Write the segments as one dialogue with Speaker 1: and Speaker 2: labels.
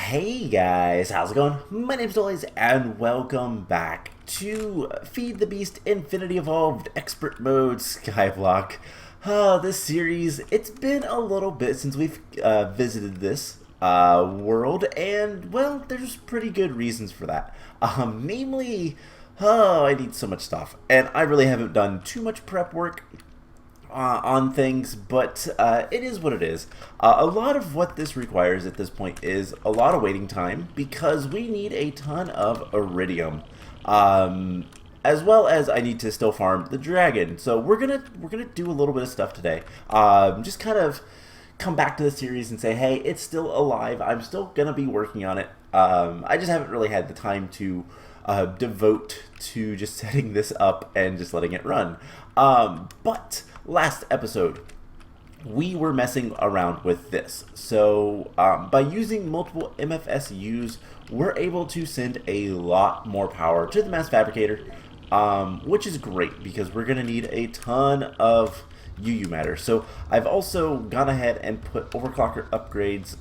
Speaker 1: Hey guys, how's it going? My name's Dollies and welcome back to Feed the Beast Infinity Evolved Expert Mode Skyblock. This series, it's been a little bit since we've visited this world, and well, there's pretty good reasons for that. Namely, I need so much stuff, and I really haven't done too much prep work on things, but it is what it is. A lot of what this requires at this point is a lot of waiting time because we need a ton of Iridium, as well as I need to still farm the dragon. So we're gonna do a little bit of stuff today. Just kind of come back to the series and say, hey, it's still alive. I'm still gonna be working on it. I just haven't really had the time to devote to just setting this up and just letting it run. But last episode, we were messing around with this. So by using multiple MFSUs, we're able to send a lot more power to the mass fabricator, which is great because we're going to need a ton of UU matter. So I've also gone ahead and put Overclocker Upgrades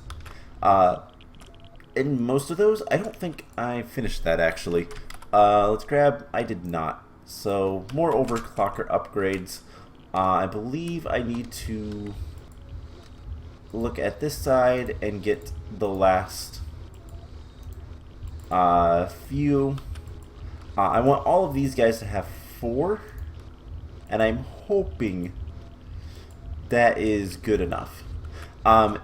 Speaker 1: in most of those. I don't think I finished that actually. Let's grab, I did not. So more Overclocker Upgrades. I believe I need to look at this side and get the last few. I want all of these guys to have 4, and I'm hoping that is good enough.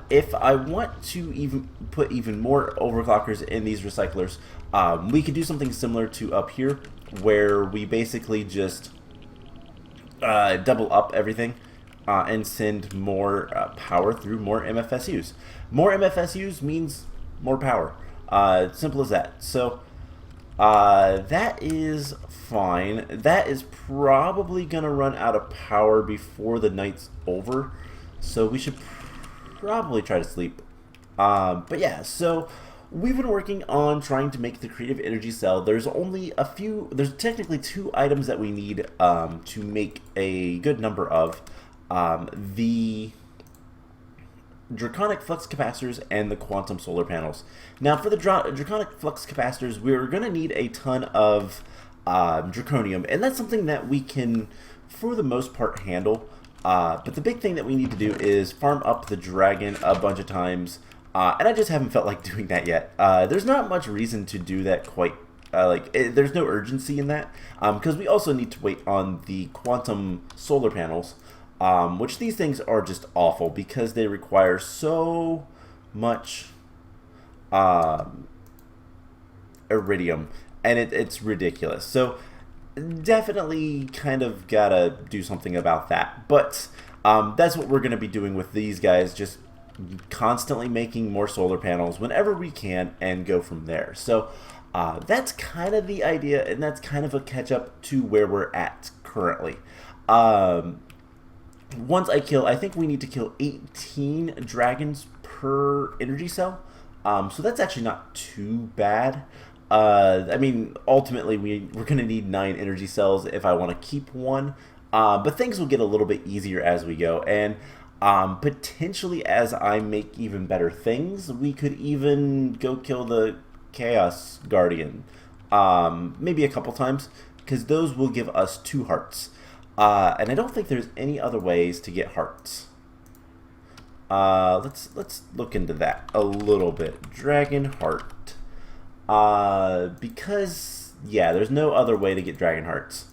Speaker 1: If I want to even put even more overclockers in these recyclers, we could do something similar to up here, where we basically just double up everything and send more power through more MFSUs. More MFSUs means more power. Simple as that. So that is fine. That is probably going to run out of power before the night's over. So we should probably try to sleep. But yeah, so we've been working on trying to make the creative energy cell. There's only a few, there's technically 2 items that we need to make a good number of. The Draconic flux capacitors and the quantum solar panels. Now for the Draconic flux capacitors, we're going to need a ton of Draconium, and that's something that we can, for the most part, handle. But the big thing that we need to do is farm up the dragon a bunch of times. And I just haven't felt like doing that yet. There's not much reason to do that quite, there's no urgency in that, because we also need to wait on the quantum solar panels, which these things are just awful because they require so much Iridium, and it's ridiculous. So definitely kind of gotta do something about that. But that's what we're going to be doing with these guys, just constantly making more solar panels whenever we can and go from there. So that's kind of the idea, and that's kind of a catch up to where we're at currently. Once I think we need to kill 18 dragons per energy cell. So that's actually not too bad. I mean, ultimately we're going to need 9 energy cells if I want to keep one. But things will get a little bit easier as we go, and potentially as I make even better things, we could even go kill the Chaos Guardian, maybe a couple times, because those will give us 2 hearts. And I don't think there's any other ways to get hearts. Let's look into that a little bit. Dragon heart. Because yeah, there's no other way to get dragon hearts,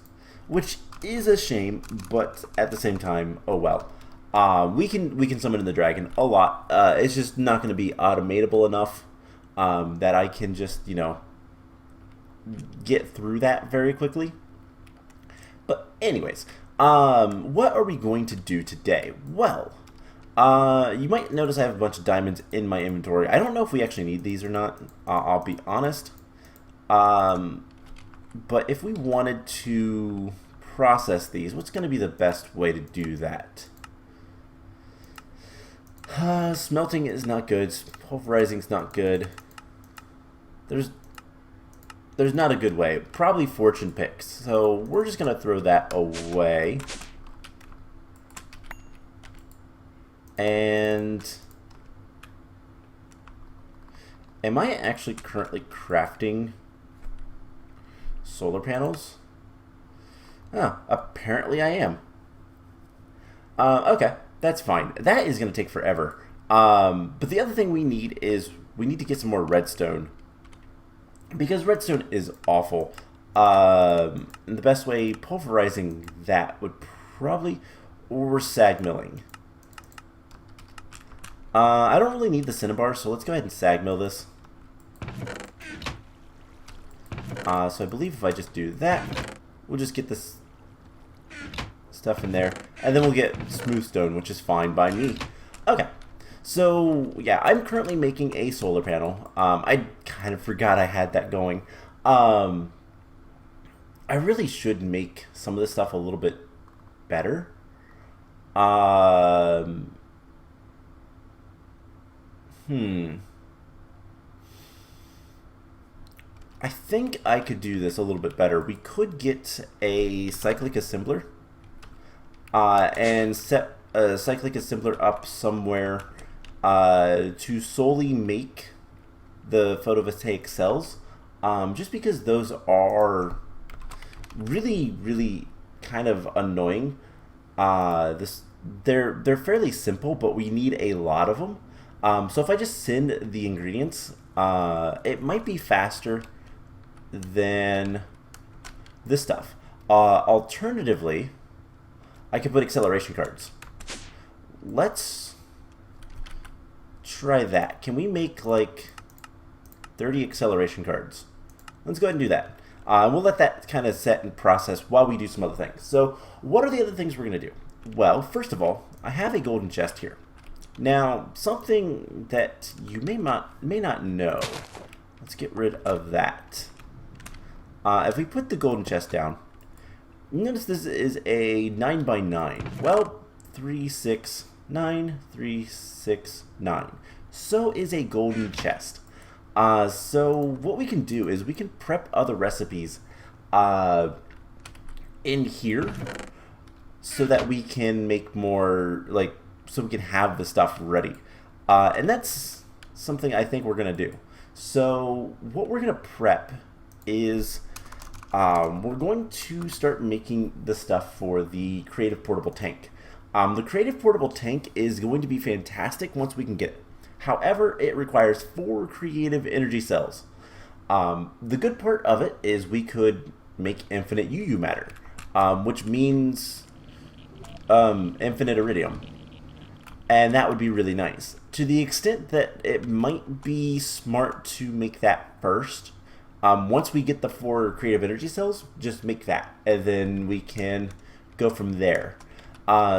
Speaker 1: which is a shame, but at the same time, oh well. We can summon in the dragon a lot. It's just not going to be automatable enough that I can just, you know, get through that very quickly. But anyways, what are we going to do today? Well, you might notice I have a bunch of diamonds in my inventory. I don't know if we actually need these or not. I'll be honest. But if we wanted to process these, what's going to be the best way to do that? Smelting is not good. Pulverizing is not good. There's not a good way. Probably fortune picks. So we're just gonna throw that away. And Am I actually currently crafting solar panels? Oh, apparently I am. Okay, that's fine. That is going to take forever. But the other thing we need is we need to get some more redstone. Because redstone is awful. And the best way, pulverizing that would probably, or sag milling. I don't really need the cinnabar, so let's go ahead and sag mill this. So I believe if I just do that, we'll just get this stuff in there, and then we'll get smooth stone, which is fine by me. Okay, so yeah, I'm currently making a solar panel. I kind of forgot I had that going. I really should make some of this stuff a little bit better. I think I could do this a little bit better. We could get a cyclic assembler and set a cyclic assembler up somewhere to solely make the photovoltaic cells, just because those are really kind of annoying. They're fairly simple, but we need a lot of them. So if I just send the ingredients, it might be faster than this stuff. Alternatively, I could put acceleration cards. Let's try that. Can we make like 30 acceleration cards? Let's go ahead and do that. We'll let that kind of set and process while we do some other things. So what are the other things we're going to do? Well, first of all, I have a golden chest here. Now, something that you may not know. Let's get rid of that. If we put the golden chest down, notice this is a 9x9. Well, 3, 6, 9, 3, 6, 9. So is a golden chest. So what we can do is we can prep other recipes in here so that we can make more, like, so we can have the stuff ready. And that's something I think we're going to do. So what we're going to prep is we're going to start making the stuff for the creative portable tank. The creative portable tank is going to be fantastic once we can get it. However, it requires 4 creative energy cells. The good part of it is we could make infinite UU matter, which means infinite iridium. And that would be really nice. To the extent that it might be smart to make that first. Once we get the 4 creative energy cells, just make that, and then we can go from there.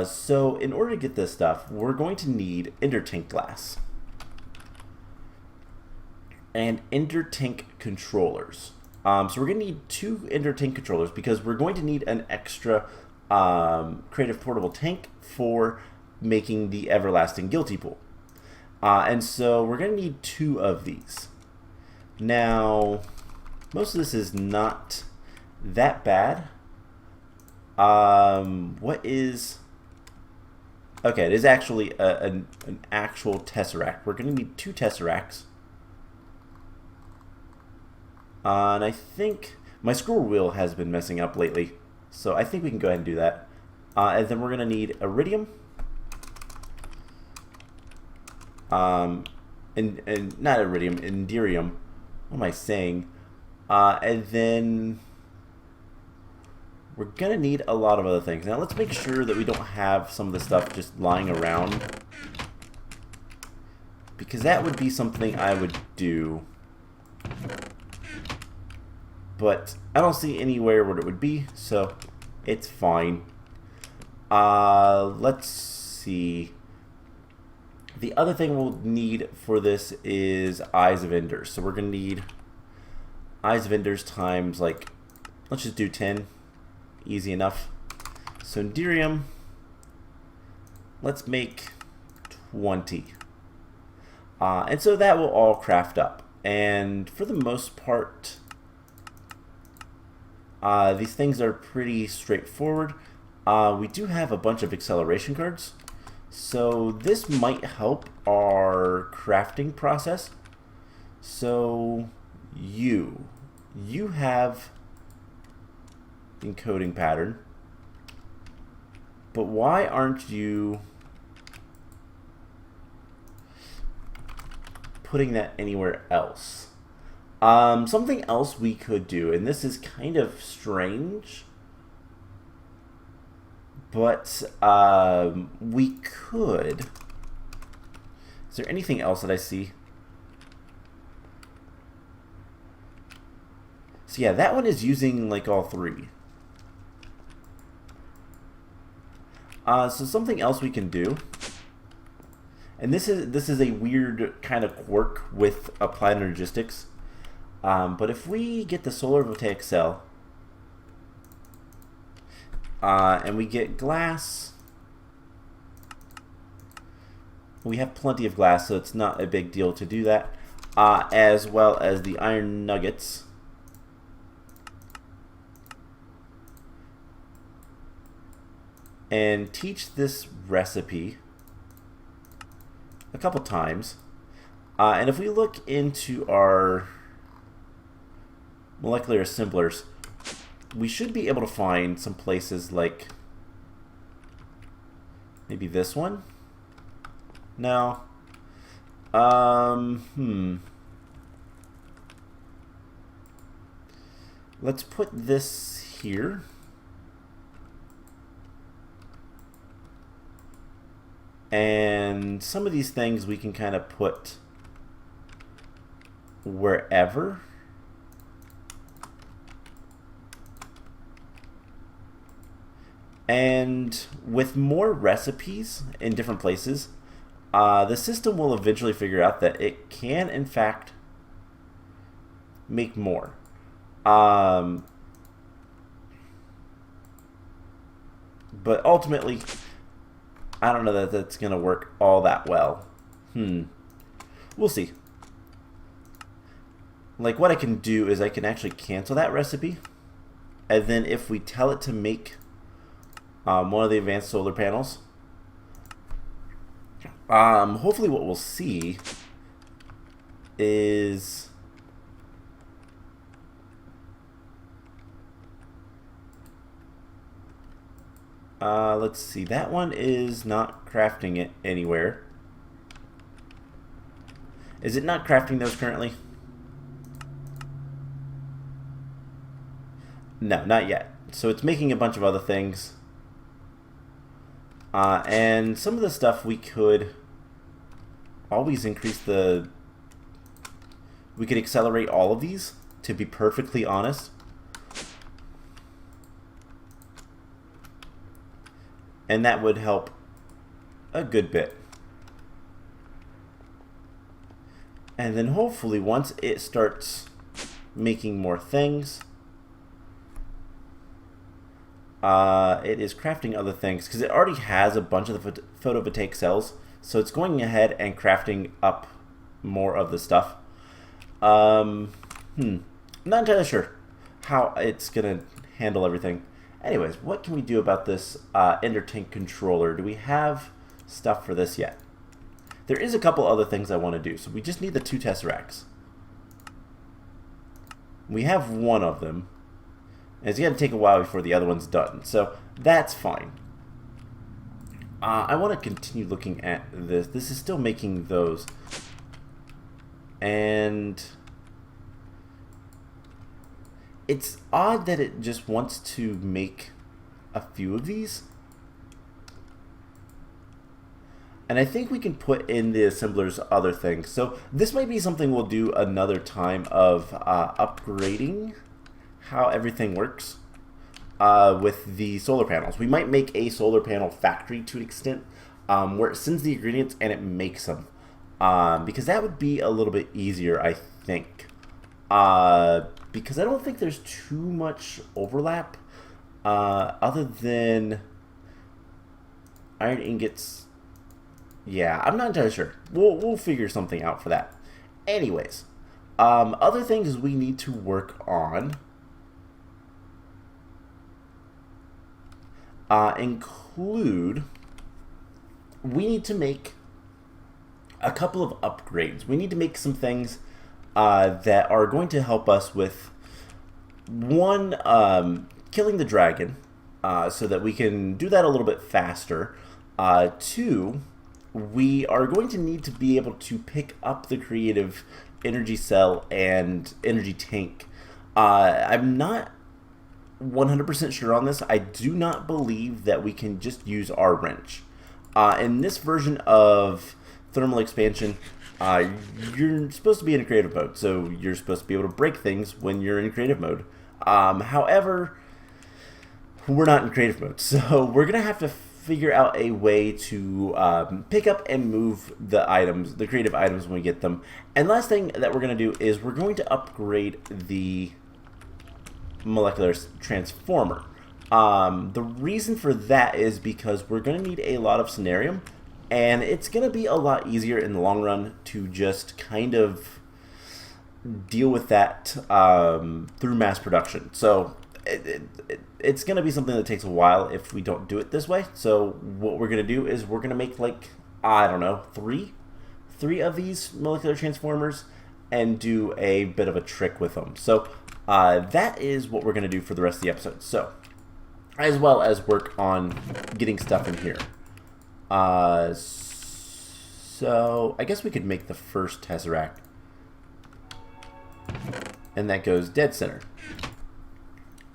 Speaker 1: So in order to get this stuff, we're going to need intertank glass and intertank controllers. So we're going to need 2 intertank controllers because we're going to need an extra creative portable tank for making the everlasting guilty pool. And so we're going to need 2 of these. Now, most of this is not that bad. What is... Okay, it is actually an actual tesseract. We're going to need 2 tesseracts. And I think my scroll wheel has been messing up lately, so I think we can go ahead and do that. And then we're going to need iridium. And not iridium, Etherium. What am I saying? And then we're going to need a lot of other things. Now let's make sure that we don't have some of the stuff just lying around, because that would be something I would do. But I don't see anywhere where it would be, so it's fine. Let's see. The other thing we'll need for this is Eyes of Enders. So we're going to need Eyes of Enders times, like, let's just do 10. Easy enough. So Iridium, let's make 20. And so that will all craft up. And for the most part, these things are pretty straightforward. We do have a bunch of acceleration cards, so this might help our crafting process. So you have encoding pattern, but why aren't you putting that anywhere else? Something else we could do, and this is kind of strange, but we could. Is there anything else that I see? So yeah, that one is using like all three. So something else we can do, and this is a weird kind of quirk with applied energistics. But if we get the solar voltaic cell, and we get glass, we have plenty of glass, so it's not a big deal to do that, as well as the iron nuggets. And teach this recipe a couple times. And if we look into our molecular assemblers, we should be able to find some places like maybe this one. No. Let's put this here. And some of these things we can kind of put wherever. And with more recipes in different places, the system will eventually figure out that it can, in fact, make more. But ultimately, I don't know that that's going to work all that well. We'll see. Like, what I can do is I can actually cancel that recipe. And then if we tell it to make one of the advanced solar panels, hopefully what we'll see is let's see, that one is not crafting it anywhere. Is it not crafting those currently? No, not yet. So it's making a bunch of other things. And some of the stuff we could always increase the... We could accelerate all of these, to be perfectly honest. And that would help a good bit. And then hopefully once it starts making more things, it is crafting other things, because it already has a bunch of the photovoltaic cells, so it's going ahead and crafting up more of the stuff. Not entirely sure how it's going to handle everything. Anyways, what can we do about this Ender Tank controller? Do we have stuff for this yet? There is a couple other things I want to do, so we just need the 2 Tesseracts. We have one of them. And it's going to take a while before the other one's done, so that's fine. I want to continue looking at this. This is still making those. And it's odd that it just wants to make a few of these. And I think we can put in the assemblers other things. So this might be something we'll do another time of upgrading how everything works with the solar panels. We might make a solar panel factory to an extent where it sends the ingredients and it makes them. Because that would be a little bit easier, I think. Because I don't think there's too much overlap other than iron ingots. Yeah, I'm not entirely sure. We'll figure something out for that. Anyways, other things we need to work on include, we need to make a couple of upgrades. We need to make some things that are going to help us with, one, killing the dragon, so that we can do that a little bit faster. Two, we are going to need to be able to pick up the creative energy cell and energy tank. I'm not 100% sure on this. I do not believe that we can just use our wrench. In this version of thermal expansion, you're supposed to be in a creative mode, so you're supposed to be able to break things when you're in creative mode. However, we're not in creative mode, so we're going to have to figure out a way to pick up and move the items, the creative items, when we get them. And last thing that we're going to do is we're going to upgrade the molecular transformer. The reason for that is because we're going to need a lot of scenarium, and it's going to be a lot easier in the long run to just kind of deal with that through mass production. So it's going to be something that takes a while if we don't do it this way. So what we're going to do is we're going to make, like, I don't know, three of these molecular transformers and do a bit of a trick with them. So that is what we're going to do for the rest of the episode. So, as well as work on getting stuff in here. So I guess we could make the first Tesseract. And that goes dead center.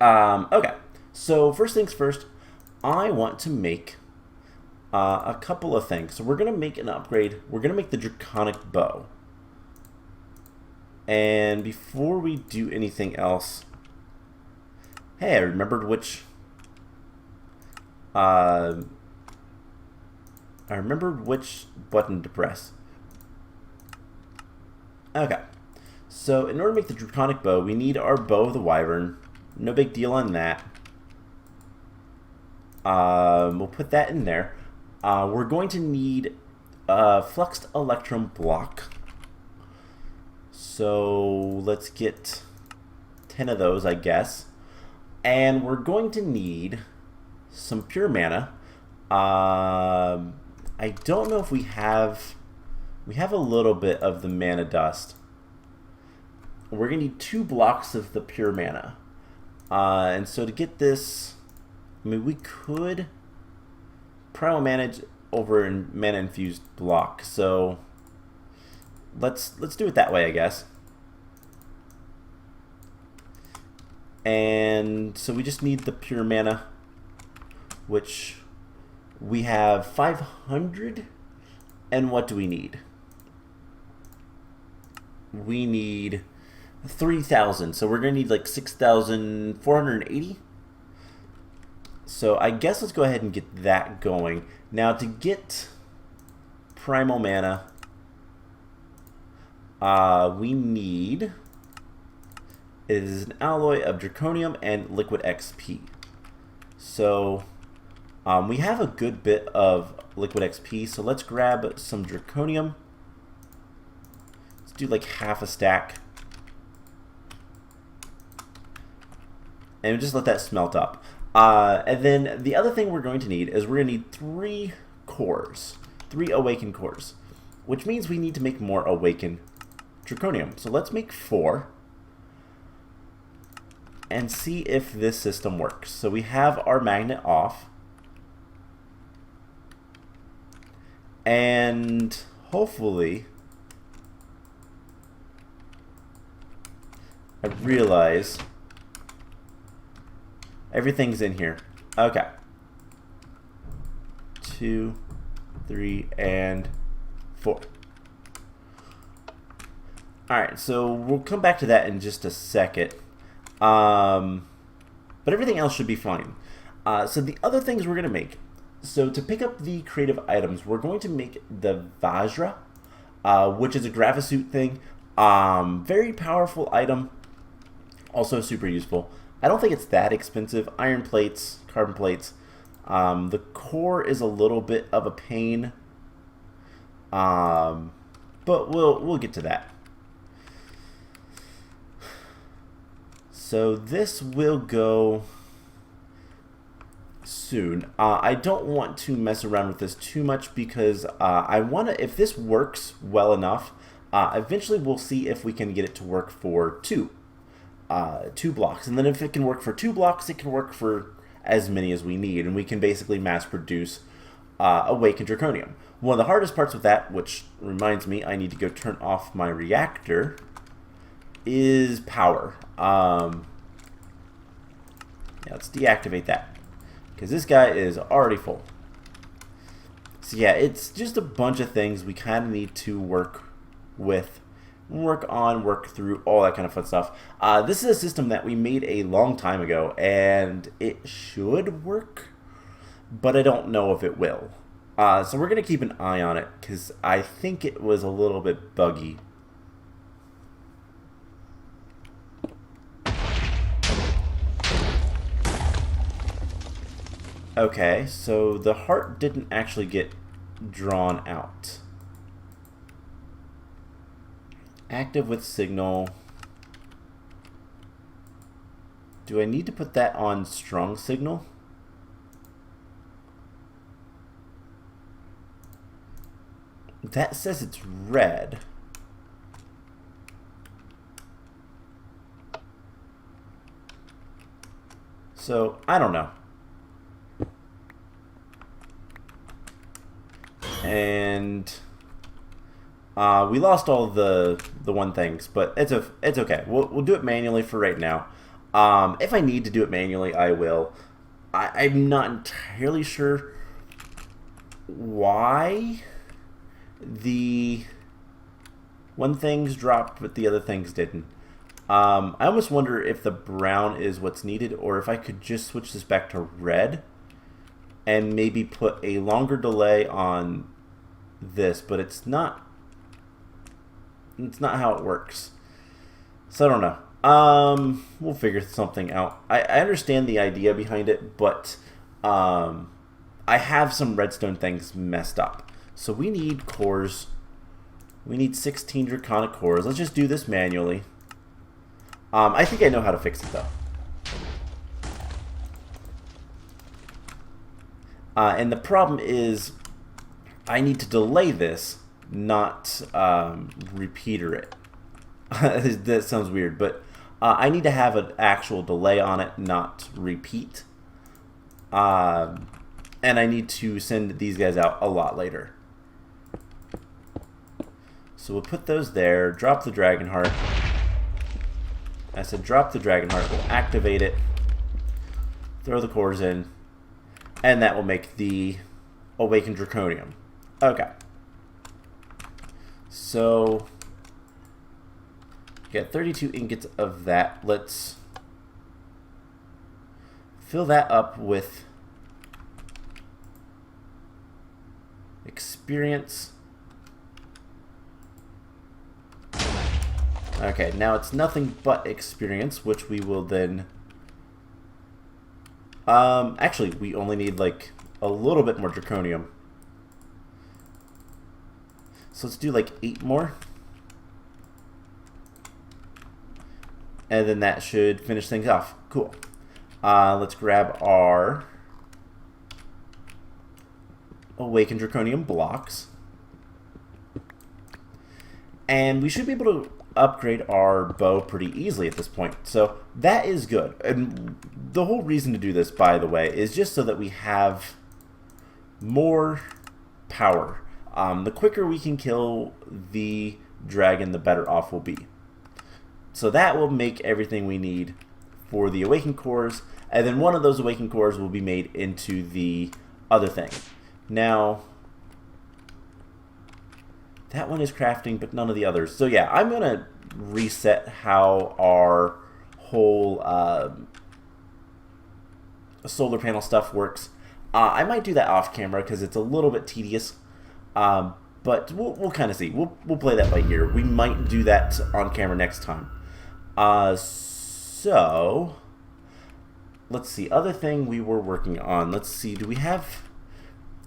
Speaker 1: Okay, so first things first, I want to make a couple of things. So we're going to make an upgrade. We're going to make the Draconic Bow. And before we do anything else, hey, I remembered which button to press. Okay, so in order to make the Draconic Bow, we need our Bow of the Wyvern. No big deal on that. We'll put that in there. We're going to need a Fluxed Electrum block. So let's get 10 of those, I guess. And we're going to need some pure mana. I don't know if we have a little bit of the mana dust. We're going to need 2 blocks of the pure mana. And so to get this, I mean, we could primal manage over a mana infused block. So let's do it that way, I guess. And so we just need the pure mana, which we have 500. And what do we need? We need 3,000. So we're going to need like 6,480. So I guess let's go ahead and get that going. Now to get primal mana, we need, it is an alloy of Draconium and Liquid XP. So we have a good bit of Liquid XP, so let's grab some Draconium. Let's do like half a stack. And just let that smelt up. And then the other thing we're going to need is we're going to need 3 cores. 3 awakened cores. Which means we need to make more awakened Draconium. So let's make 4. And see if this system works. So we have our magnet off. And hopefully, I realize everything's in here. Okay. 2, 3, and 4. Alright, so we'll come back to that in just a second. But everything else should be fine. So the other things we're going to make. So to pick up the creative items, we're going to make the Vajra, which is a Gravisuit thing. Very powerful item. Also super useful. I don't think it's that expensive. Iron plates, carbon plates. The core is a little bit of a pain. But we'll get to that. So this will go soon. I don't want to mess around with this too much because I want to, if this works well enough, Eventually, we'll see if we can get it to work for two blocks. And then if it can work for 2 blocks, it can work for as many as we need. And we can basically mass produce Awakened Draconium. One of the hardest parts with that, which reminds me I need to go turn off my reactor, is power. Yeah, let's deactivate that, because this guy is already full. So yeah, it's just a bunch of things we kind of need to work with, work through, all that kind of fun stuff. This is a system that we made a long time ago, and it should work, but I don't know if it will. So we're going to keep an eye on it, because I think it was a little bit buggy. Okay, so the heart didn't actually get drawn out. Active with signal. Do I need to put that on strong signal? That says it's red. So, I don't know. And we lost all the one things, but it's okay. We'll do it manually for right now. If I need to do it manually, I will. I'm not entirely sure why the one things dropped but the other things didn't. I almost wonder if the brown is what's needed, or if I could just switch this back to red and maybe put a longer delay on this, but it's not how it works. So I don't know. We'll figure something out. I understand the idea behind it, but I have some redstone things messed up. So we need cores. We need 16 Draconic cores. Let's just do this manually. I think I know how to fix it though. And the problem is I need to delay this, not repeater it. That sounds weird, but I need to have an actual delay on it, not repeat. And I need to send these guys out a lot later. So we'll put those there, drop the Dragon Heart. I said drop the Dragon Heart, we'll activate it, throw the cores in, and that will make the Awakened Draconium. Okay. So, get 32 ingots of that. Let's fill that up with experience. Okay, now it's nothing but experience, which we will then... actually, we only need, like, a little bit more Draconium. So let's do, like, 8 more. And then that should finish things off. Cool. Let's grab our Awakened Draconium blocks. And we should be able to upgrade our bow pretty easily at this point. So that is good. And the whole reason to do this, by the way, is just so that we have more power. The quicker we can kill the dragon, the better off we'll be. So that will make everything we need for the Awakened cores, and then one of those Awakened cores will be made into the other thing. Now, that one is crafting, but none of the others. So yeah, I'm going to reset how our whole solar panel stuff works. I might do that off camera because it's a little bit tedious, but we'll kind of see. We'll play that by ear. We might do that on camera next time. So, let's see. Other thing we were working on. Let's see. Do we have...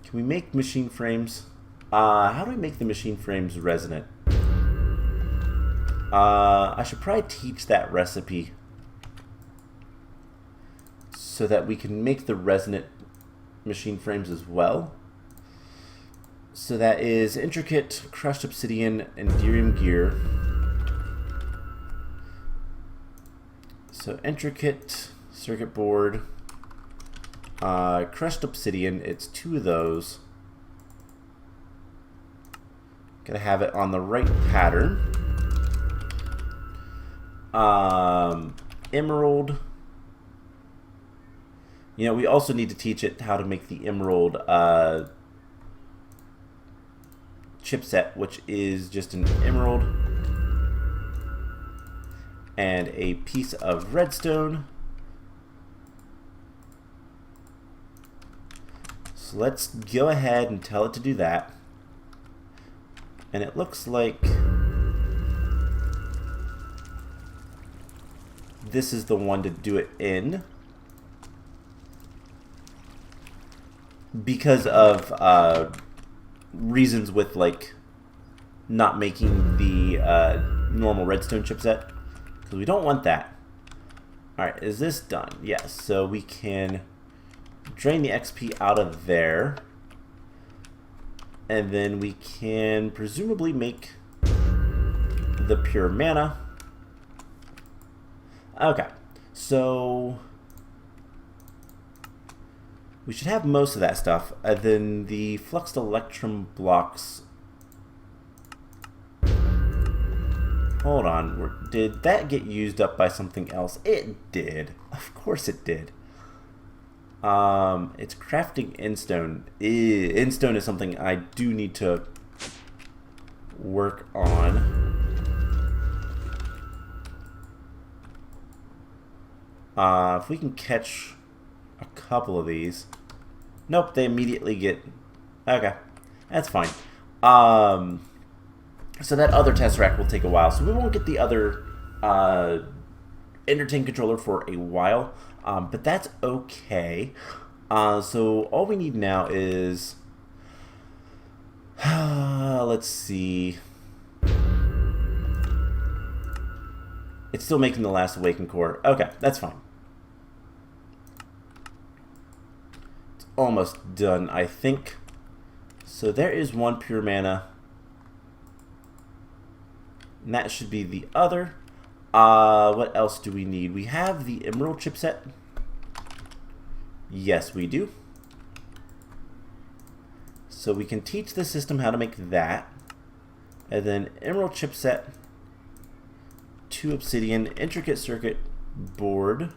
Speaker 1: Can we make machine frames? How do we make the machine frames resonant? I should probably teach that recipe so that we can make the resonant machine frames as well. So that is intricate crushed obsidian and Etherium Gear. So intricate circuit board, crushed obsidian. It's 2 of those. Gotta have it on the right pattern. Emerald. You know, we also need to teach it how to make the emerald chipset, which is just an emerald and a piece of redstone. So let's go ahead and tell it to do that. And it looks like this is the one to do it in, because of reasons with like not making the normal redstone chipset, because we don't want that. Alright, is this done? Yes, so we can drain the XP out of there, and then we can presumably make the pure mana. Okay, so we should have most of that stuff. Then the fluxed electrum blocks. Hold on, did that get used up by something else? It did. Of course it did. It's crafting endstone. Endstone is something I do need to work on. If we can catch a couple of these. Nope, they immediately get... Okay, that's fine. So that other Tesseract will take a while, so we won't get the other Endertain controller for a while, but that's okay. So all we need now is... let's see... It's still making the last Awakened Core. Okay, that's fine. It's almost done, I think. So there is one pure mana. And that should be the other. What else do we need? We have the Emerald chipset. Yes, we do. So we can teach the system how to make that. And then Emerald chipset, 2 obsidian, intricate circuit board,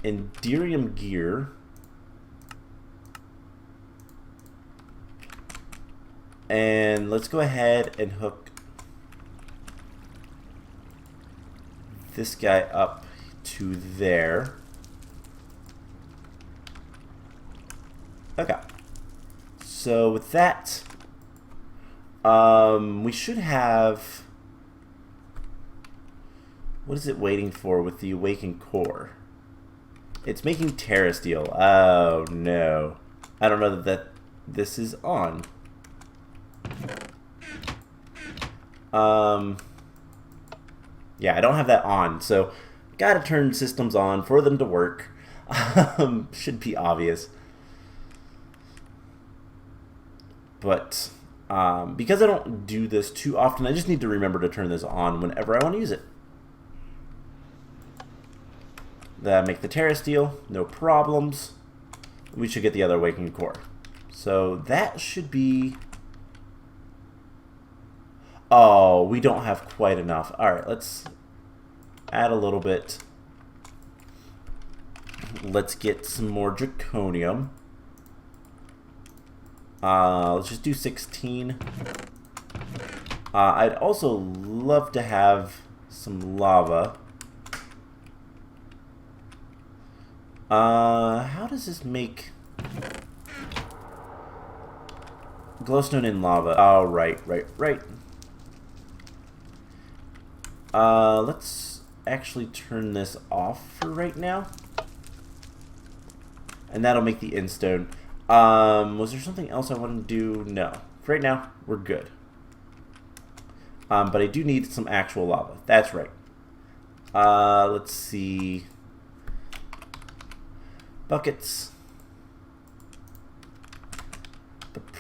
Speaker 1: Iridium Gear, and let's go ahead and hook this guy up to there. Okay, so with that, we should have... What is it waiting for with the Awakened Core? It's making Terra Steel. Oh no. I don't know that this is on. Yeah, I don't have that on, so gotta turn systems on for them to work. Should be obvious. But because I don't do this too often, I just need to remember to turn this on whenever I want to use it. That make the Terra Steel, no problems. We should get the other Awakened Core. So that should be... Oh, we don't have quite enough. Alright, let's add a little bit. Let's get some more Draconium. Let's just do 16. I'd also love to have some lava. How does this make glowstone in lava? Oh, right. Let's actually turn this off for right now. And that'll make the endstone. Was there something else I wanted to do? No. For right now, we're good. But I do need some actual lava. That's right. Let's see. Buckets.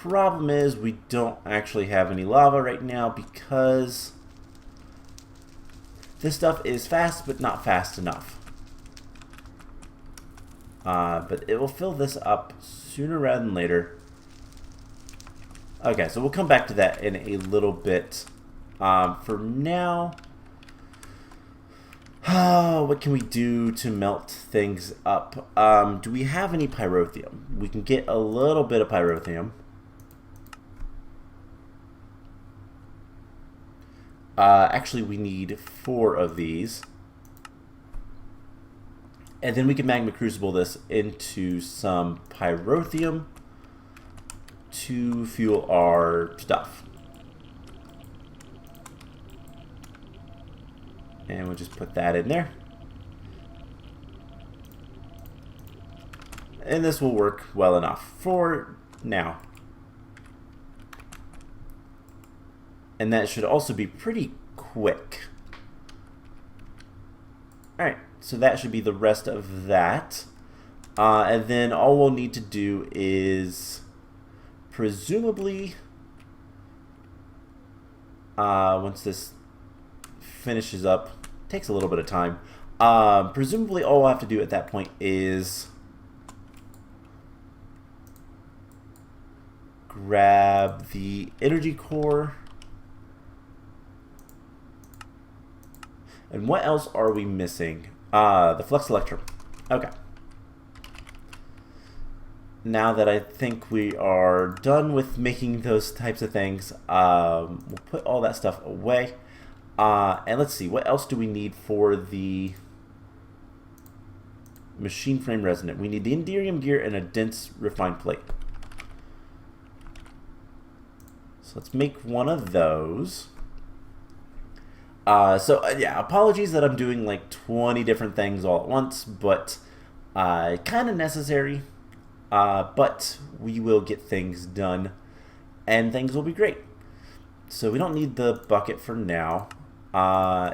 Speaker 1: problem is we don't actually have any lava right now because this stuff is fast, but not fast enough. But it will fill this up sooner rather than later. Okay, so we'll come back to that in a little bit. For now, what can we do to melt things up? Do we have any pyrotheum? We can get a little bit of pyrotheum. Actually, we need 4 of these. And then we can magma crucible this into some pyrotheum to fuel our stuff. And we'll just put that in there. And this will work well enough for now. And that should also be pretty quick. Alright, so that should be the rest of that. And then all we'll need to do is presumably, once this finishes up, takes a little bit of time. Presumably all we'll have to do at that point is grab the energy core. And what else are we missing? The flux electrum. Okay. Now that I think we are done with making those types of things, we'll put all that stuff away. And let's see, what else do we need for the machine frame resonant? We need the Etherium Gear and a dense refined plate. So let's make one of those. Yeah, apologies that I'm doing like 20 different things all at once, but kind of necessary. But we will get things done, and things will be great. So we don't need the bucket for now.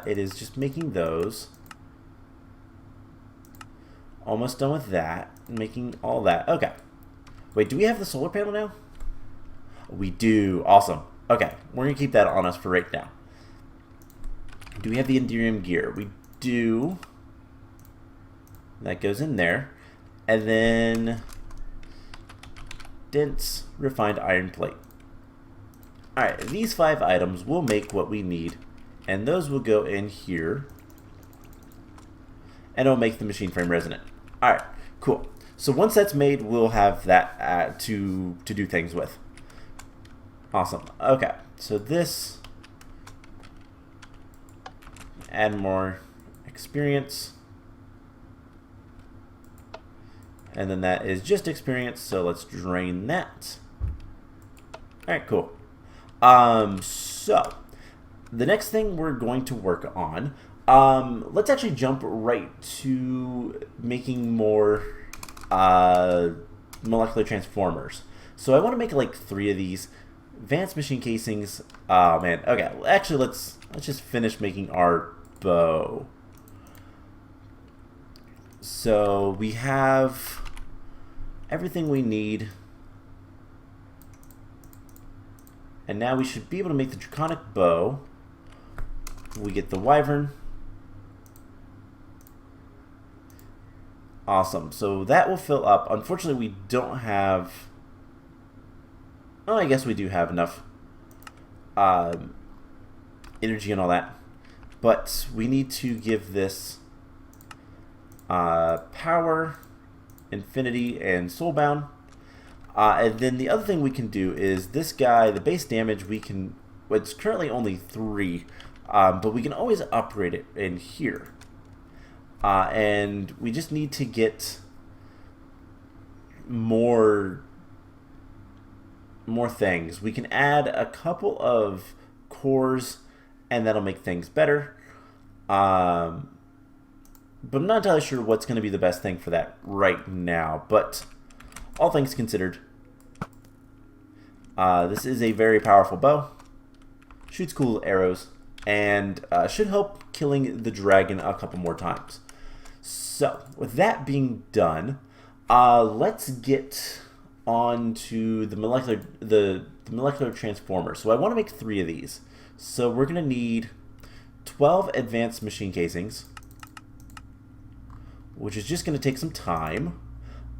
Speaker 1: It is just making those. Almost done with that. Making all that. Okay. Wait, do we have the solar panel now? We do. Awesome. Okay, we're going to keep that on us for right now. Do we have the Iridium Gear? We do. That goes in there. And then dense refined iron plate. Alright, these 5 items will make what we need. And those will go in here. And it'll make the machine frame resonant. Alright, cool. So once that's made, we'll have that to do things with. Awesome. Okay, so this, add more experience, and then that is just experience, so let's drain that. Alright, cool. So the next thing we're going to work on, let's actually jump right to making more molecular transformers. So I want to make like 3 of these. Advanced machine casings. Oh man. Okay. Actually, let's just finish making our bow. So we have everything we need, and now we should be able to make the Draconic Bow. We get the Wyvern. Awesome. So that will fill up. Unfortunately, we don't have. Oh, I guess we do have enough energy and all that. But we need to give this power, infinity, and soulbound. And then the other thing we can do is this guy, the base damage, we can, well, it's currently only 3, but we can always upgrade it in here. And we just need to get more things. We can add a couple of cores, and that'll make things better. But I'm not entirely sure what's going to be the best thing for that right now. But all things considered, this is a very powerful bow. Shoots cool arrows, and should help killing the dragon a couple more times. So with that being done, let's get on to the molecular transformer. So I want to make 3 of these. So we're going to need 12 advanced machine casings, which is just going to take some time.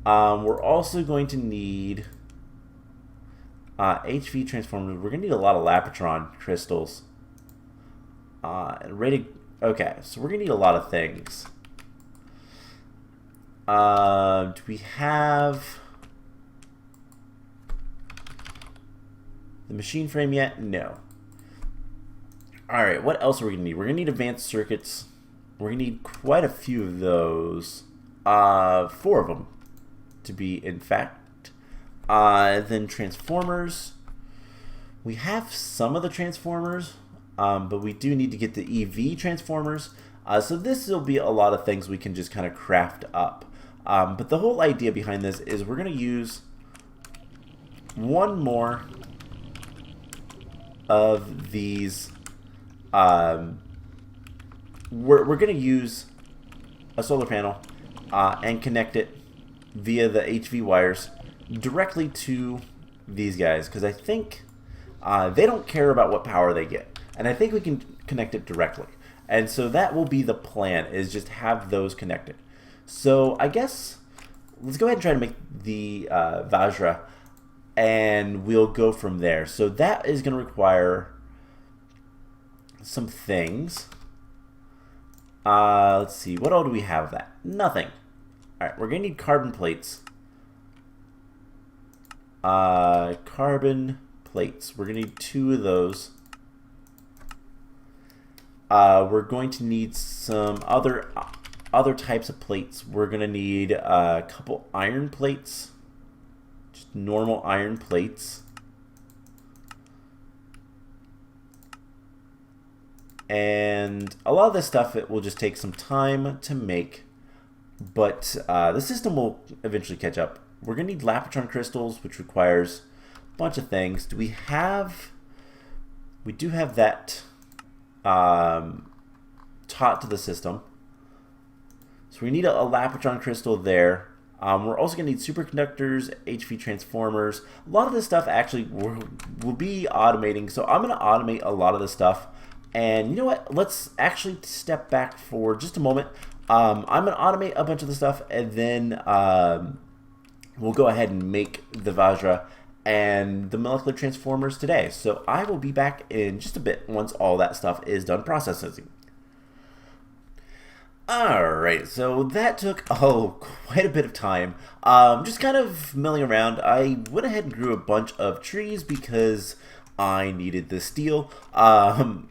Speaker 1: We're also going to need HV transformers. We're going to need a lot of Lapotron crystals. Okay, so we're going to need a lot of things. Do we have the machine frame yet? No. Alright, what else are we going to need? We're going to need advanced circuits. We're going to need quite a few of those. 4 of them, to be in fact. Then transformers. We have some of the transformers, but we do need to get the EV transformers. So this will be a lot of things we can just kind of craft up. But the whole idea behind this is we're going to use one more of these. We're going to use a solar panel and connect it via the HV wires directly to these guys, because I think they don't care about what power they get, and I think we can connect it directly. And so that will be the plan, is just have those connected. So I guess let's go ahead and try to make the Vajra, and we'll go from there. So that is going to require some things. Let's see, what all do we have of that? Nothing. Alright, we're going to need carbon plates. Carbon plates. We're going to need 2 of those. We're going to need some other types of plates. We're going to need a couple iron plates. Just normal iron plates. And a lot of this stuff, it will just take some time to make, but the system will eventually catch up. We're going to need Lapotron crystals, which requires a bunch of things. Do we have... We do have that taught to the system. So we need a Lapotron crystal there. We're also going to need superconductors, HV transformers. A lot of this stuff actually will be automating, so I'm going to automate a lot of this stuff. And you know what? Let's actually step back for just a moment. I'm going to automate a bunch of the stuff, and then we'll go ahead and make the Vajra and the molecular transformers today. So I will be back in just a bit once all that stuff is done processing. Alright, so that took quite a bit of time. Just kind of milling around. I went ahead and grew a bunch of trees because I needed the steel. And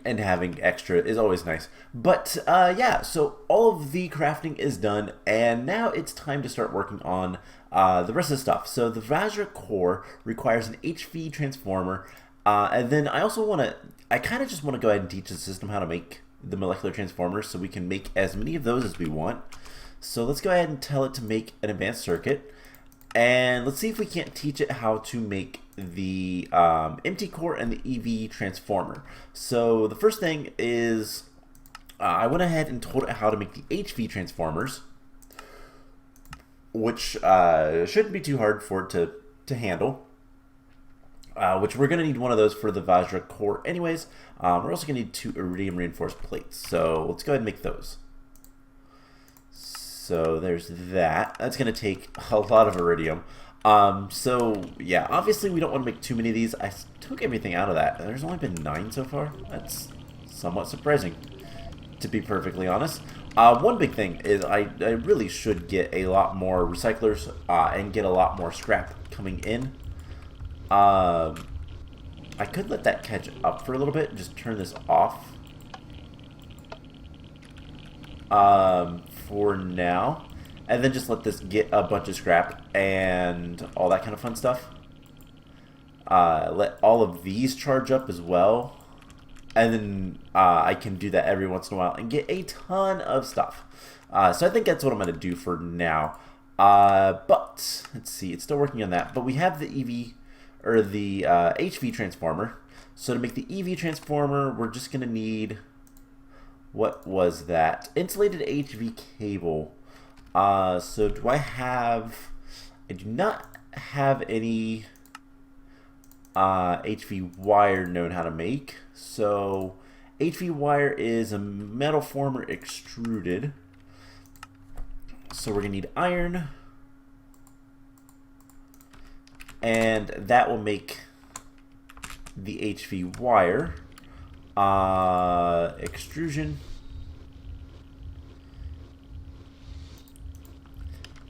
Speaker 1: having extra is always nice. But yeah, so all of the crafting is done, and now it's time to start working on the rest of the stuff. So the Vajra Core requires an HV transformer, and then I kind of just want to go ahead and teach the system how to make the molecular transformers so we can make as many of those as we want. So let's go ahead and tell it to make an advanced circuit, and let's see if we can't teach it how to make the empty core and the EV transformer. So the first thing is I went ahead and told it how to make the HV transformers, which shouldn't be too hard for it to handle. Which we're going to need one of those for the Vajra Core anyways. We're also going to need 2 Iridium reinforced plates. So let's go ahead and make those. So there's that. That's going to take a lot of Iridium. So yeah, obviously we don't want to make too many of these. I took everything out of that. There's only been 9 so far. That's somewhat surprising, to be perfectly honest. One big thing is I really should get a lot more recyclers and get a lot more scrap coming in. I could let that catch up for a little bit and just turn this off for now, and then just let this get a bunch of scrap and all that kind of fun stuff. Let all of these charge up as well, and then I can do that every once in a while and get a ton of stuff. So I think that's what I'm going to do for now. But let's see, it's still working on that. But we have the EV or the HV transformer. So to make the EV transformer, we're just going to need, what was that? Insulated HV cable. So do I have I do not have any HV wire known how to make. So HV wire is a metal former extruded. So we're going to need iron. And that will make the HV wire. Extrusion.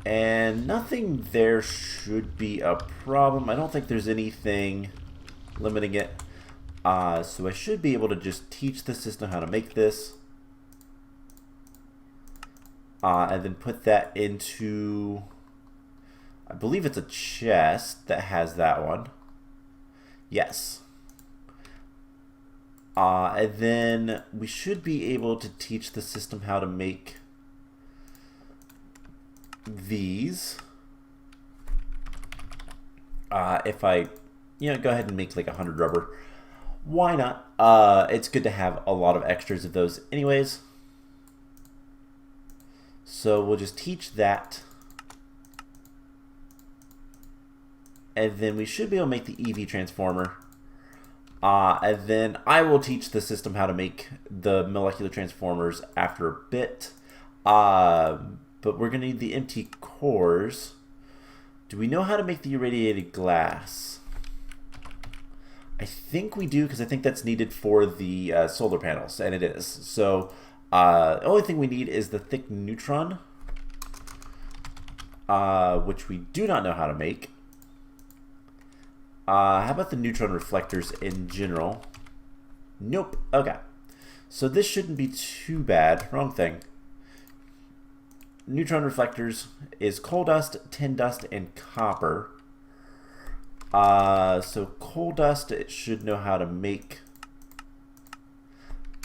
Speaker 1: And nothing there should be a problem. I don't think there's anything limiting it. So I should be able to just teach the system how to make this. And then put that into, I believe it's a chest that has that one. Yes. And then we should be able to teach the system how to make these. If I, go ahead and make like 100 rubber. Why not? It's good to have a lot of extras of those anyways. So we'll just teach that. And then we should be able to make the EV transformer. And then I will teach the system how to make the molecular transformers after a bit. But we're going to need the empty cores. Do we know how to make the irradiated glass? I think we do, because I think that's needed for the solar panels, and it is. So the only thing we need is the thick neutron, which we do not know how to make. How about the neutron reflectors in general? Nope. Okay. So this shouldn't be too bad. Wrong thing. Neutron reflectors is coal dust, tin dust, and copper. So coal dust, it should know how to make.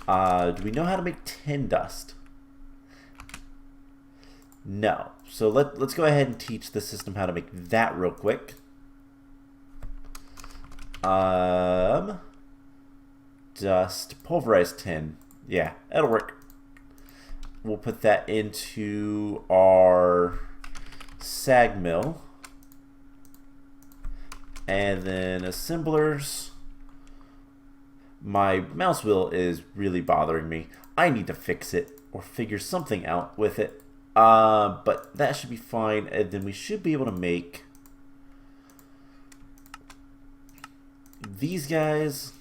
Speaker 1: Do we know how to make tin dust? No. So let's go ahead and teach the system how to make that real quick. Dust, pulverized tin. Yeah, that'll work. We'll put that into our sag mill. And then assemblers. My mouse wheel is really bothering me. I need to fix it or figure something out with it. But that should be fine. And then we should be able to make these guys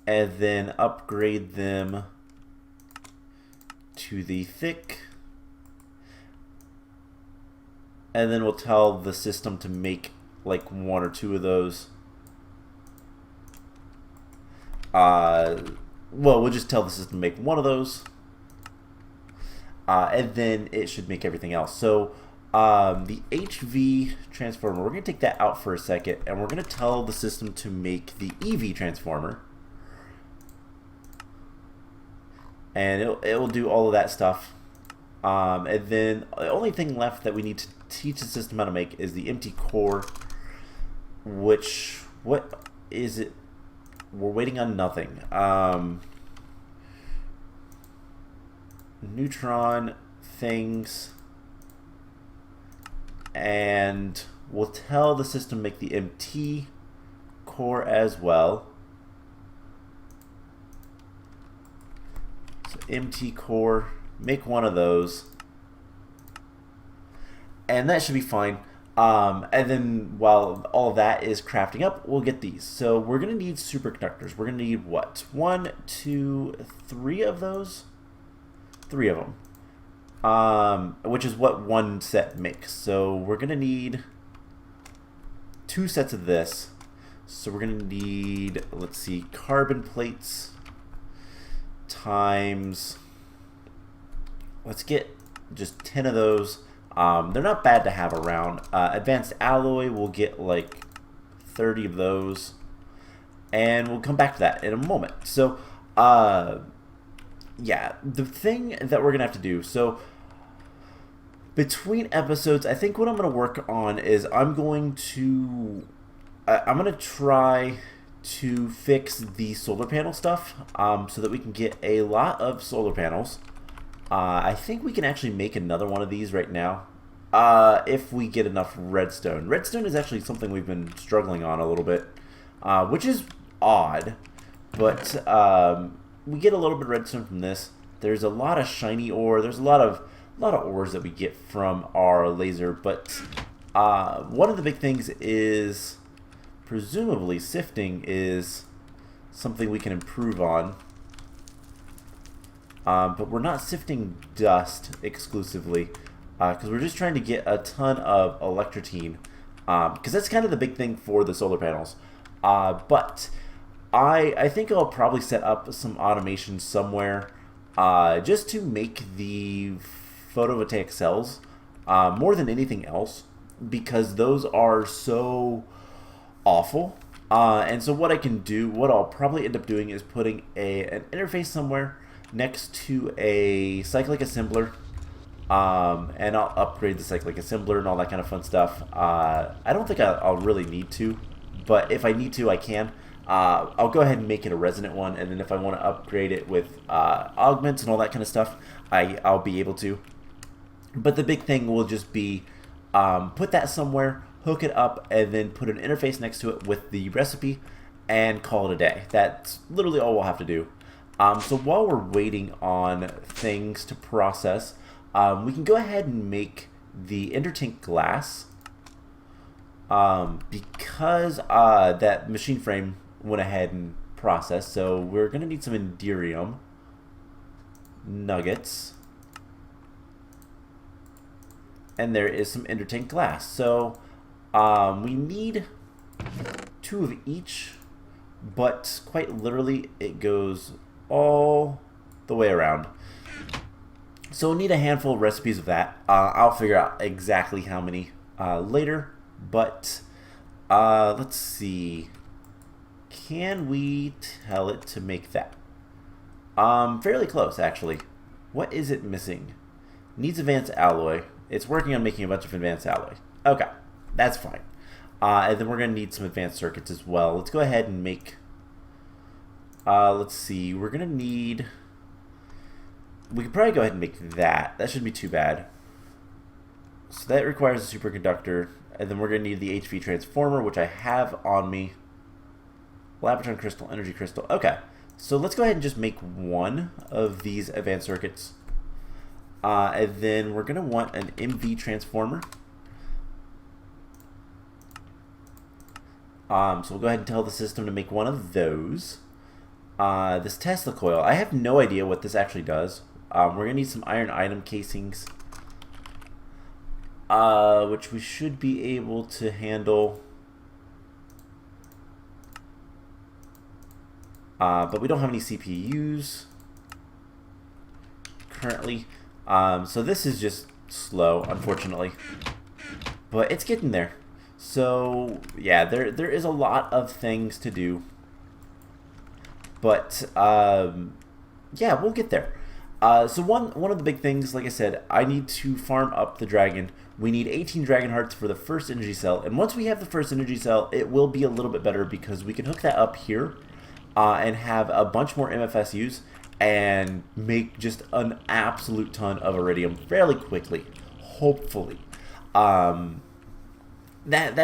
Speaker 1: and then upgrade them to the thick, and then we'll tell the system to make like 1 or 2 of those. Well, we'll just tell the system to make 1 of those, and then it should make everything else. So the HV transformer, we're going to take that out for a second, and we're going to tell the system to make the EV transformer. And it will do all of that stuff. And then the only thing left that we need to teach the system how to make is the empty core, which, what is it? We're waiting on nothing. Neutron things. And we'll tell the system to make the empty core as well. So empty core, make 1 of those, and that should be fine. And then while all of that is crafting up, we'll get these. So we're going to need superconductors. We're going to need what? 1, 2, 3 of those? 3 of them. Which is what 1 set makes. So we're going to need 2 sets of this. So we're going to need, let's see, carbon plates times, let's get just 10 of those. They're not bad to have around. Advanced alloy, we'll get like 30 of those, and we'll come back to that in a moment. So yeah, the thing that we're gonna have to do, so between episodes, I think what I'm gonna work on is I'm gonna try to fix the solar panel stuff, so that we can get a lot of solar panels. I think we can actually make another one of these right now. if we get enough redstone. Redstone is actually something we've been struggling on a little bit, which is odd, but we get a little bit of redstone from this. There's a lot of shiny ore. There's a lot of ores that we get from our laser, but one of the big things is presumably sifting is something we can improve on. But we're not sifting dust exclusively because we're just trying to get a ton of electrotine because that's kind of the big thing for the solar panels. But I think I'll probably set up some automation somewhere just to make the photovoltaic cells more than anything else, because those are so awful. And so what I'll probably end up doing is putting an interface somewhere next to a cyclic assembler, and I'll upgrade the cyclic assembler and all that kind of fun stuff. I don't think I'll really need to, but if I need to, I can. I'll go ahead and make it a resonant one, and then if I want to upgrade it with augments and all that kind of stuff, I'll be able to. But the big thing will just be put that somewhere, hook it up, and then put an interface next to it with the recipe, and call it a day. That's literally all we'll have to do. So while we're waiting on things to process, we can go ahead and make the intertank glass, because that machine frame went ahead and processed. So we're going to need some Iridium nuggets, and there is some intertank glass. So we need 2 of each, but quite literally it goes all the way around. So we'll need a handful of recipes of that. I'll figure out exactly how many later, but let's see. Can we tell it to make that? Fairly close, actually. What is it missing? Needs advanced alloy. It's working on making a bunch of advanced alloy. Okay, that's fine. And then we're going to need some advanced circuits as well. Let's go ahead and make... let's see. We're going to need... We could probably go ahead and make that. That shouldn't be too bad. So that requires a superconductor. And then we're going to need the HV transformer, which I have on me. Labratron crystal, energy crystal. Okay. So let's go ahead and just make one of these advanced circuits. And then we're going to want an MV transformer. So we'll go ahead and tell the system to make one of those. This Tesla coil, I have no idea what this actually does. We're going to need some iron item casings, which we should be able to handle. But we don't have any CPUs currently. So this is just slow, unfortunately. But it's getting there. So, yeah, there is a lot of things to do. But, yeah, we'll get there. So one of the big things, like I said, I need to farm up the dragon. We need 18 dragon hearts for the first energy cell. And once we have the first energy cell, it will be a little bit better because we can hook that up here and have a bunch more MFSUs and make just an absolute ton of Iridium fairly quickly, hopefully. That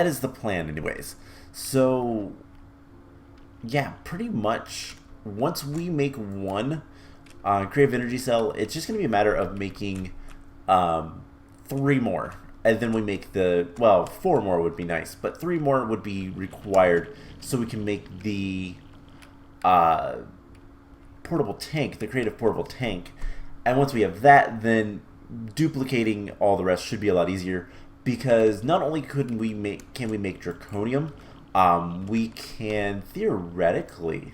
Speaker 1: is the plan anyways. So, yeah, pretty much once we make one creative energy cell, it's just going to be a matter of making 3 more. And then we make well, 4 more would be nice, but 3 more would be required so we can make the portable tank, the creative portable tank. And once we have that, then duplicating all the rest should be a lot easier, because not only can we make draconium, we can theoretically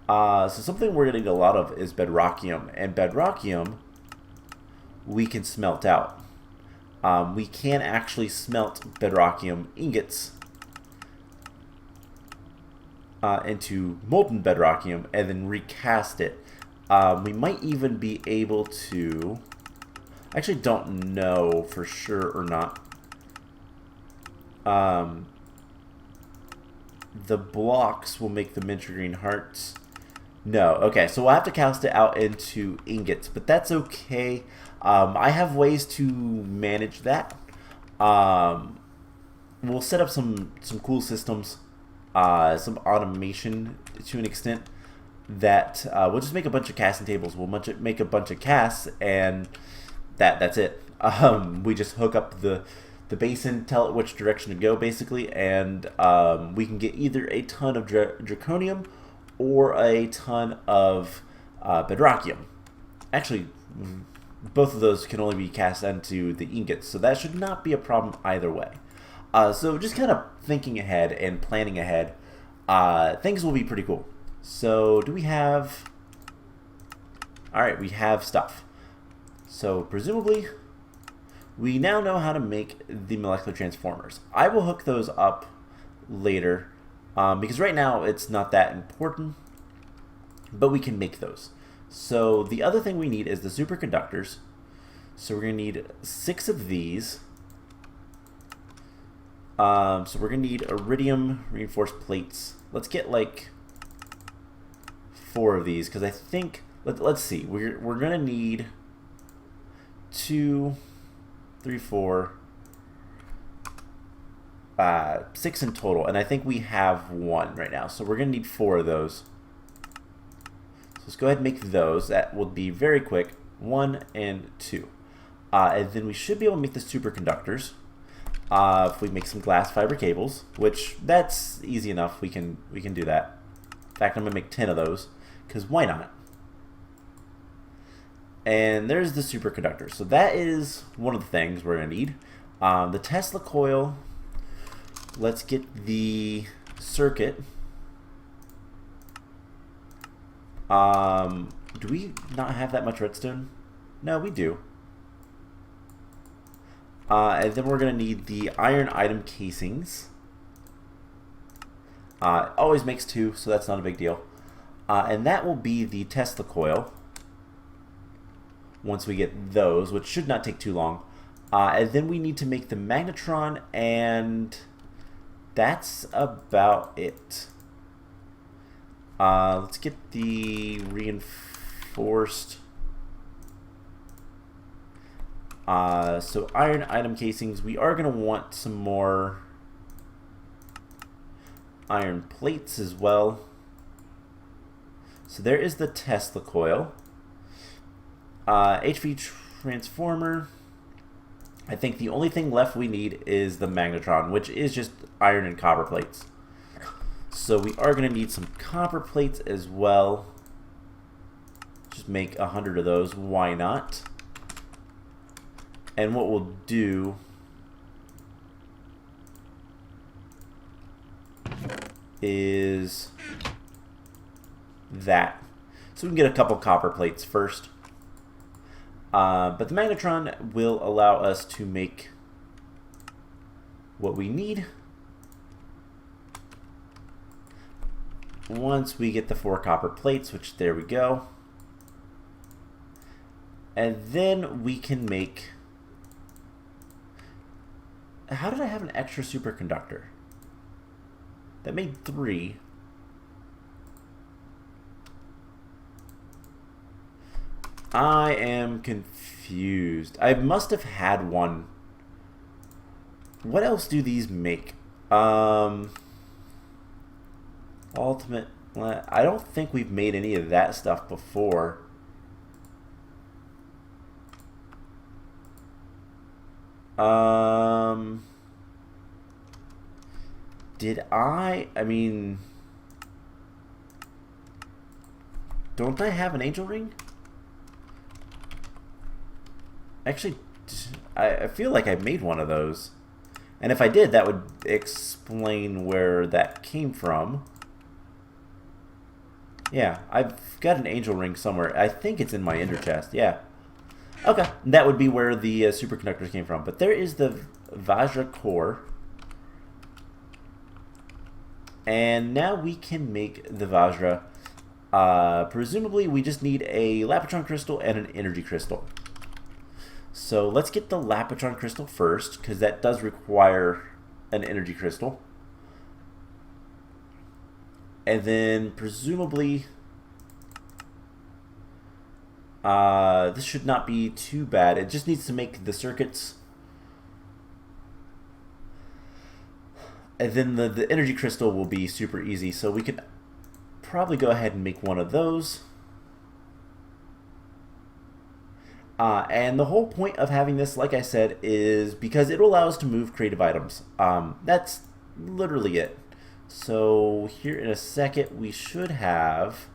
Speaker 1: so something we're getting a lot of is bedrockium, and bedrockium we can smelt out. We can actually smelt bedrockium ingots into molten bedrockium and then recast it. We might even be able to... I actually don't know for sure or not. The blocks will make the green hearts. No, okay, so we'll have to cast it out into ingots, but that's okay. I have ways to manage that. Um, we'll set up some cool systems, some automation to an extent that we'll just make a bunch of casting tables. We'll make a bunch of casts, and that's it. We just hook up the basin, tell it which direction to go, basically, and we can get either a ton of draconium or a ton of bedrockium. Actually, both of those can only be cast into the ingots, so that should not be a problem either way. So just kind of thinking ahead and planning ahead, things will be pretty cool. So do we have... Alright, we have stuff. So presumably, we now know how to make the molecular transformers. I will hook those up later, because right now it's not that important, but we can make those. So the other thing we need is the superconductors. So we're going to need 6 of these. So we're going to need iridium reinforced plates. Let's get like 4 of these, because I think, let's see, we're going to need 2, 3, 4, 6 in total, and I think we have 1 right now, so we're going to need 4 of those. So let's go ahead and make those. That will be very quick. 1 and 2. And then we should be able to make the superconductors if we make some glass fiber cables, which that's easy enough. We can do that. In fact, I'm going to make 10 of those, because why not? And there's the superconductor. So that is one of the things we're going to need. The Tesla coil. Let's get the circuit. Do we not have that much redstone? No, we do. And then we're going to need the iron item casings. Always makes 2, so that's not a big deal. And that will be the Tesla coil. Once we get those, which should not take too long. And then we need to make the Magnetron, and that's about it. Let's get the reinforced. So iron item casings. We are going to want some more iron plates as well. So there is the Tesla coil. HV transformer. I think the only thing left we need is the Magnetron, which is just iron and copper plates. So we are going to need some copper plates as well. Just make 100 of those. Why not? And what we'll do is that. So we can get a couple copper plates first. But the Magnetron will allow us to make what we need once we get the 4 copper plates, which there we go. And then we can make... How did I have an extra superconductor? That made 3. I am confused. I must have had one. What else do these make? Ultimate... I don't think we've made any of that stuff before. Did I mean... Don't I have an angel ring? Actually, I feel like I made one of those. And if I did, that would explain where that came from. Yeah, I've got an angel ring somewhere. I think it's in my ender chest, yeah. Okay, that would be where the superconductors came from. But there is the Vajra Core. And now we can make the Vajra. Presumably, we just need a Lapotron crystal and an energy crystal. So let's get the Lapotron crystal first, because that does require an energy crystal. And then presumably, this should not be too bad. It just needs to make the circuits. And then the energy crystal will be super easy, so we could probably go ahead and make one of those. And the whole point of having this, like I said, is because it will allow us to move creative items. That's literally it. So here in a second, we should have,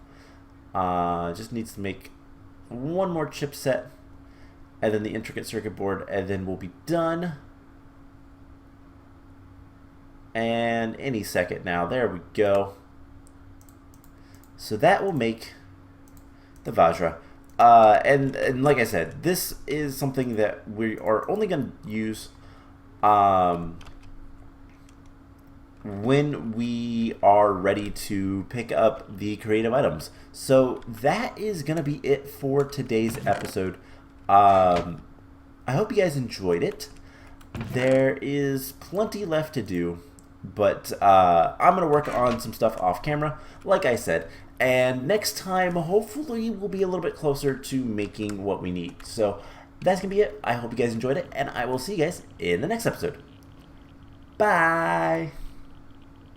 Speaker 1: just needs to make one more chipset, and then the intricate circuit board, and then we'll be done. And any second now, there we go. So that will make the Vajra. And like I said, this is something that we are only going to use when we are ready to pick up the creative items. So that is going to be it for today's episode. I hope you guys enjoyed it. There is plenty left to do, but I'm going to work on some stuff off camera, like I said. And next time, hopefully, we'll be a little bit closer to making what we need. So that's going to be it. I hope you guys enjoyed it, and I will see you guys in the next episode. Bye!